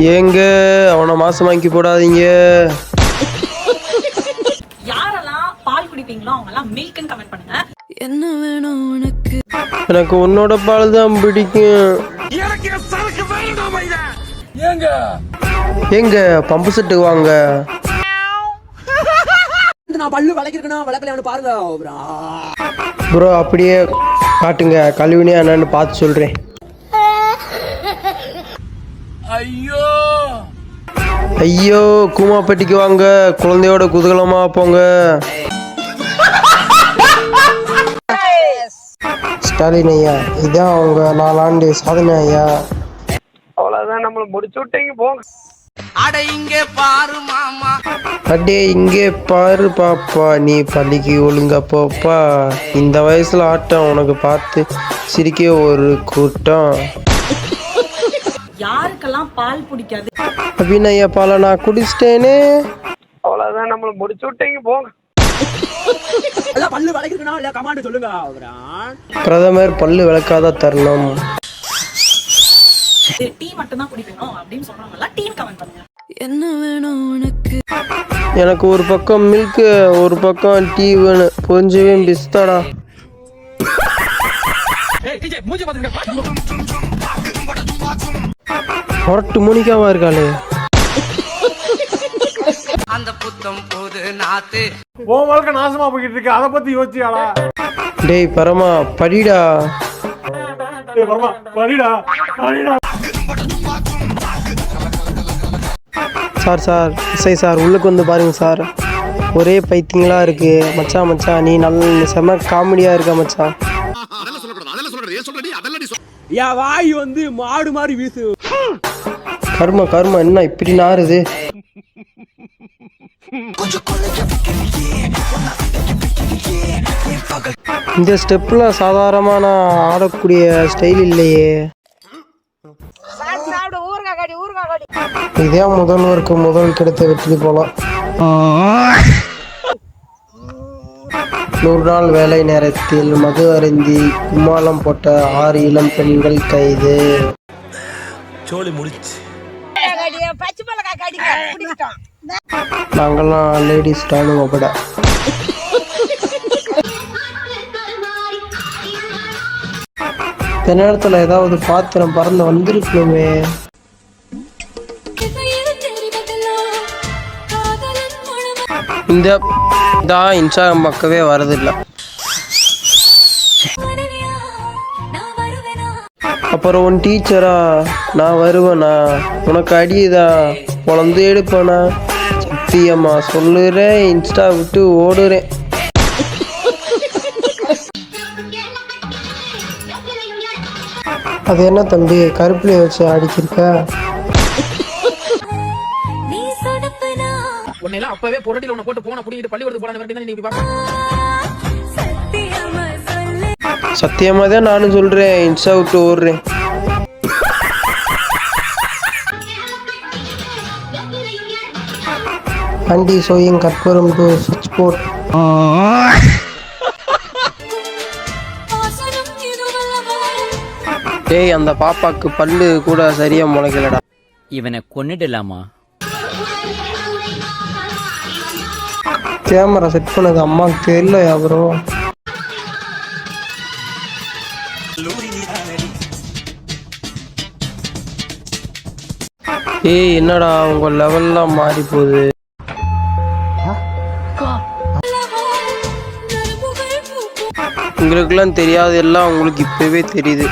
ஏங்க அவனை மாசமாக்கி போடாதீங்க. யாரெல்லாம் பால் குடிப்பீங்களோ அவங்க எல்லாம் மில்க்னு கமெண்ட் பண்ணுங்க. என்ன வேணும் உனக்கு? எனக்கு உன்னோட பால் தான் பிடிக்கும். எங்க பம்பு செட்டுக்கு வாங்க. நான் பல்லு விளக்கிருக்கணும், விளக்கல பாருங்க ப்ரோ. அப்படியே காட்டுங்க, கழுவினியா என்னன்னு பார்த்து சொல்றேன். ஐயோ கூமாப்பட்டிக்கு வாங்க, குழந்தையோட குதூகலமா போங்க. ஸ்டாலின் ஐயா, இதான் அவங்க 4 ஆண்டு சாதனை ஐயா. அவ்வளவுதான், நம்மள முடிச்சு விட்டீங்க போங்க. அட இங்கே பாரு மாமா, அடே இங்கே பாரு பாப்பா, நீ பள்ளிக்கு ஒழுங்கா போப்பா. இந்த வயசுல ஆட்டம் உனக்கு பார்த்து சிரிக்க ஒரு கூட்டம். யாருக்கெல்லாம் பால் பிடிக்காது? அபிநயா பாலை நான் குடிச்சிட்டேனே. அவ்வளவுதான், நம்மள முடிச்சு விட்டீங்க போங்க. பல்லு விளக்கிருக்கணும் இல்ல கமாண்ட் சொல்லுங்க. பிரதமர் பல்லு விளக்காத தருணம். டீ மட்டும் தான் குடிக்கணும் அப்படின்னு சொல்றவங்க டீன் கமெண்ட் பண்ணுங்க. என்ன வேணும் உனக்கு? எனக்கு ஒரு பக்கம் மில்க், ஒரு பக்கம் டீ வேணும். புரிஞ்சவே பிஸ்தாடா. ஒரட்டு மணிக்காவா இருக்காளே. அந்த புத்தம் போது நாத்து உன் வாழ்க்கை நாசமா போய்கிட்டு இருக்கு, அதை பத்தி யோசிச்சியாடா? டேய் பரமா படிடா. சார் சார் இசை சார், உள்ளுக்கு வந்து பாருங்க சார். ஒரே பைத்தியங்களா இருக்கு மச்சான். மச்சான் நீ நல்ல செம காமெடியா இருக்க மச்சான். என் வாய் வந்து மாடு மாதிரி வீசு. கர்ம கர்ம என்ன இப்படி நாறுது? இந்த ஸ்டெப்ல சாதாரணமா நான் ஆடக்கூடிய ஸ்டைல் இல்லையே. இதே முதல்வருக்கு முதல் கிடைத்த வெற்றி போல. 100 நாள் வேலை நேரத்தில் மது அருந்தி கும்மாளம் போட்ட 6 இளம் பெண்கள் கைது. நாங்கெல்லாம் லேடிஸ் ராணுவ பட. இந்த நேரத்துல ஏதாவது பாத்திரம் பறந்து வந்திருக்கணுமே. இந்த இன்ஸ்டாகிராம் பக்கவே வரதில்லை. அப்புறம் உன் டீச்சரா நான் வருவேனா? உனக்கு அடியுதா பொழந்து எடுப்பேனா? சத்தியம்மா சொல்லுறேன், இன்ஸ்டா விட்டு ஓடுறேன். அது என்ன தம்பி கருப்புலைய வச்சு அடிக்கிருக்க? உன்னையெல்லாம் அப்பவே புரட்டில உன்னை போட்டு போன புடிங்கிட்டு பள்ளிக்கூடத்துக்கு போன வரட்டி தான் நீ பாக்க. சத்தியமா தான் நானும் சொல்றேன், இன்ஸ்டா விட்டு ஓடுறேன். ஆண்டி சோயிங் கற்பூரம் டு சுவிட்ச் போர்ட். டேய் அந்த பாப்பாக்கு பல்லு கூட சரியா முளைக்கலடா. இவனை கொன்னுடலாமா? கேமரா செட் பண்ணது அம்மாக்கு தெரியலையா ப்ரோ? ஏய் என்னடா உங்க லெவல்லாம் மாறி போகுது. உங்களுக்கெல்லாம் தெரியாது, எல்லாம் உங்களுக்கு இப்பவே தெரியுது.